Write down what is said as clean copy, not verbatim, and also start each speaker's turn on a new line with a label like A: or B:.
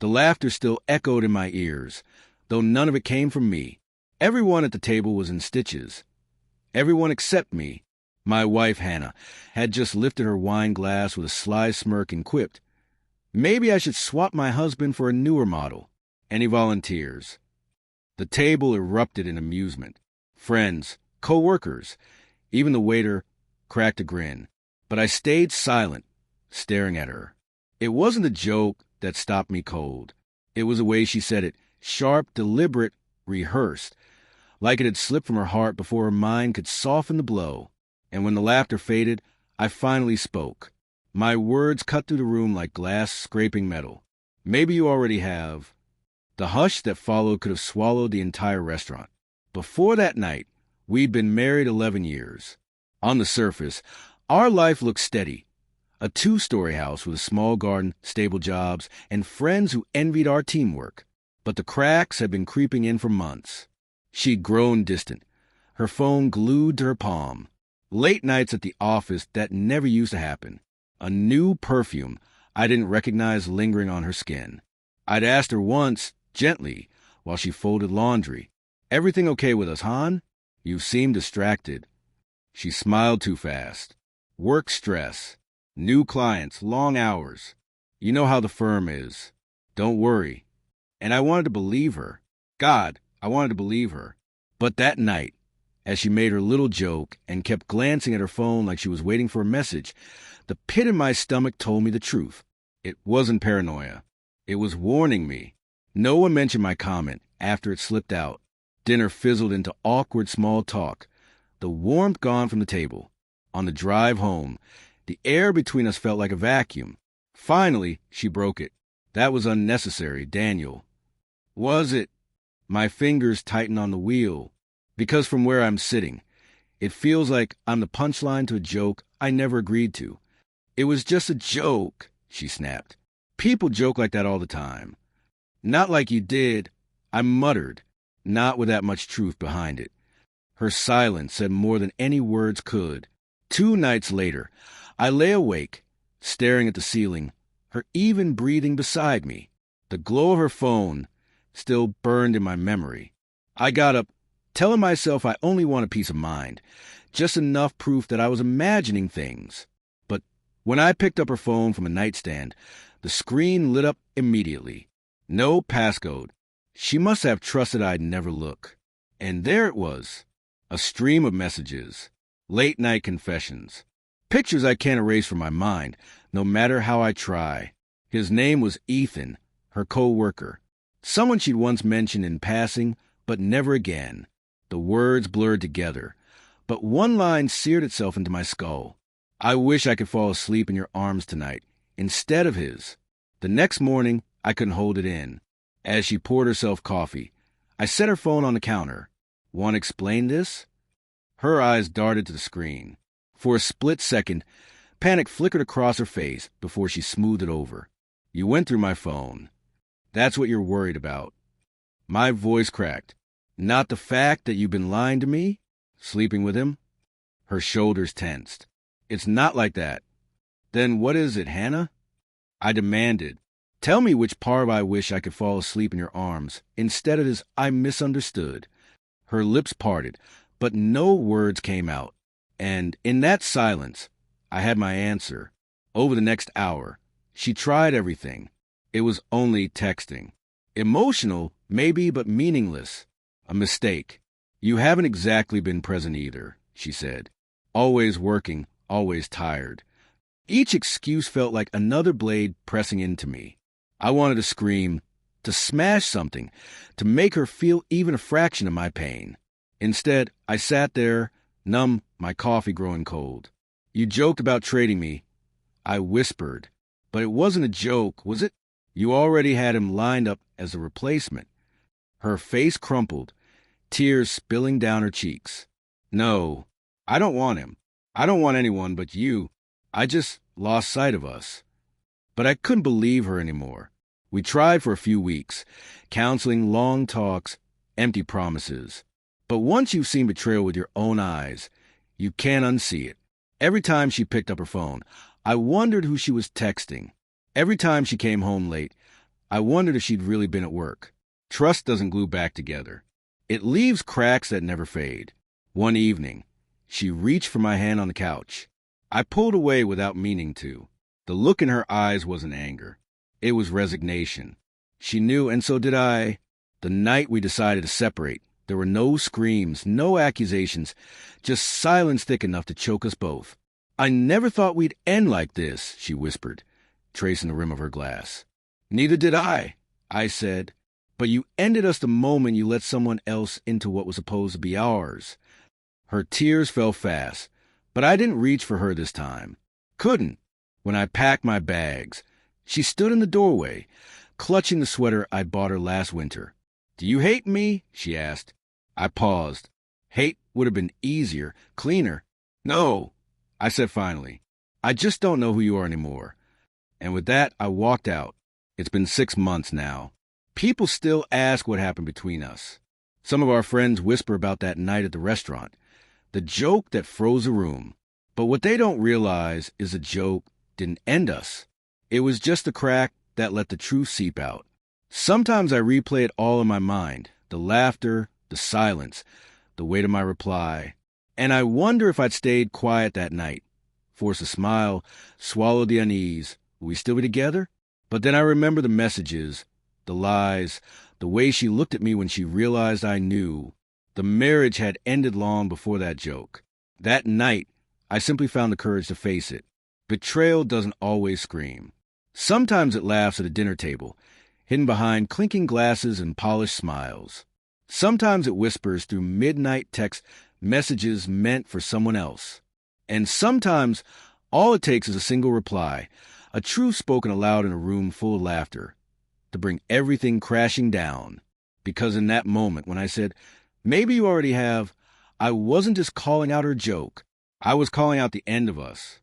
A: The laughter still echoed in my ears, though none of it came from me. Everyone at the table was in stitches. Everyone except me. My wife, Hannah, had just lifted her wine glass with a sly smirk and quipped, "Maybe I should swap my husband for a newer model. Any volunteers?" The table erupted in amusement. Friends, co-workers, even the waiter cracked a grin. But I stayed silent, staring at her. It wasn't a joke that stopped me cold. It was the way she said it, sharp, deliberate, rehearsed, like it had slipped from her heart before her mind could soften the blow. And when the laughter faded, I finally spoke. My words cut through the room like glass scraping metal. "Maybe you already have." The hush that followed could have swallowed the entire restaurant. Before that night, we'd been married 11 years. On the surface, our life looked steady. A 2-story house with a small garden, stable jobs, and friends who envied our teamwork. But the cracks had been creeping in for months. She'd grown distant, her phone glued to her palm. Late nights at the office that never used to happen. A new perfume I didn't recognize lingering on her skin. I'd asked her once, gently, while she folded laundry, "Everything okay with us, hon? You seem distracted." She smiled too fast. "Work stress. New clients, long hours. You know how the firm is. Don't worry." And I wanted to believe her. God, I wanted to believe her. But that night, as she made her little joke and kept glancing at her phone like she was waiting for a message, the pit in my stomach told me the truth. It wasn't paranoia. It was warning me. No one mentioned my comment after it slipped out. Dinner fizzled into awkward small talk. The warmth gone from the table. On the drive home, the air between us felt like a vacuum. Finally, she broke it. "That was unnecessary, Daniel." Was it? My fingers tightened on the wheel. Because from where I'm sitting, it feels like I'm the punchline to a joke I never agreed to. "It was just a joke," she snapped. "People joke like that all the time." "Not like you did," I muttered, not with that much truth behind it. Her silence said more than any words could. 2 nights later, I lay awake, staring at the ceiling, her even breathing beside me. The glow of her phone still burned in my memory. I got up, telling myself I only wanted peace of mind, just enough proof that I was imagining things. But when I picked up her phone from a nightstand, the screen lit up immediately. No passcode. She must have trusted I'd never look. And there it was, a stream of messages, late-night confessions, pictures I can't erase from my mind, no matter how I try. His name was Ethan, her co-worker, someone she'd once mentioned in passing, but never again. The words blurred together, but one line seared itself into my skull. "I wish I could fall asleep in your arms tonight, instead of his." The next morning, I couldn't hold it in. As she poured herself coffee, I set her phone on the counter. "Want to explain this?" Her eyes darted to the screen. For a split second, panic flickered across her face before she smoothed it over. "You went through my phone. That's what you're worried about." My voice cracked. "Not the fact that you've been lying to me? Sleeping with him?" Her shoulders tensed. "It's not like that." "Then what is it, Hannah?" I demanded. "Tell me which part I wish I could fall asleep in your arms, instead of this I misunderstood." Her lips parted, but no words came out. And in that silence, I had my answer. Over the next hour, she tried everything. It was only texting. Emotional, maybe, but meaningless. A mistake. "You haven't exactly been present either," she said. "Always working, always tired." Each excuse felt like another blade pressing into me. I wanted to scream, to smash something, to make her feel even a fraction of my pain. Instead, I sat there, numb, my coffee growing cold. "You joked about trading me," I whispered. "But it wasn't a joke, was it? You already had him lined up as a replacement." Her face crumpled, tears spilling down her cheeks. "No, I don't want him. I don't want anyone but you. I just lost sight of us." But I couldn't believe her anymore. We tried for a few weeks, counseling, long talks, empty promises. But once you've seen betrayal with your own eyes, you can't unsee it. Every time she picked up her phone, I wondered who she was texting. Every time she came home late, I wondered if she'd really been at work. Trust doesn't glue back together. It leaves cracks that never fade. One evening, she reached for my hand on the couch. I pulled away without meaning to. The look in her eyes wasn't anger. It was resignation. She knew, and so did I. The night we decided to separate, there were no screams, no accusations, just silence thick enough to choke us both. "I never thought we'd end like this," she whispered, tracing the rim of her glass. "Neither did I said. "But you ended us the moment you let someone else into what was supposed to be ours." Her tears fell fast, but I didn't reach for her this time. Couldn't. When I packed my bags, she stood in the doorway, clutching the sweater I'd bought her last winter. "Do you hate me?" she asked. I paused. Hate would have been easier, cleaner. "No," I said finally. "I just don't know who you are anymore." And with that, I walked out. It's been 6 months now. People still ask what happened between us. Some of our friends whisper about that night at the restaurant, the joke that froze a room. But what they don't realize is the joke didn't end us. It was just a crack that let the truth seep out. Sometimes I replay it all in my mind, the laughter, the silence, the weight of my reply. And I wonder if I'd stayed quiet that night, forced a smile, swallowed the unease. Would we still be together? But then I remember the messages, the lies, the way she looked at me when she realized I knew. The marriage had ended long before that joke. That night, I simply found the courage to face it. Betrayal doesn't always scream. Sometimes it laughs at a dinner table, hidden behind clinking glasses and polished smiles. Sometimes it whispers through midnight text messages meant for someone else. And sometimes all it takes is a single reply, a truth spoken aloud in a room full of laughter, to bring everything crashing down. Because in that moment, when I said, "Maybe you already have," I wasn't just calling out her joke. I was calling out the end of us.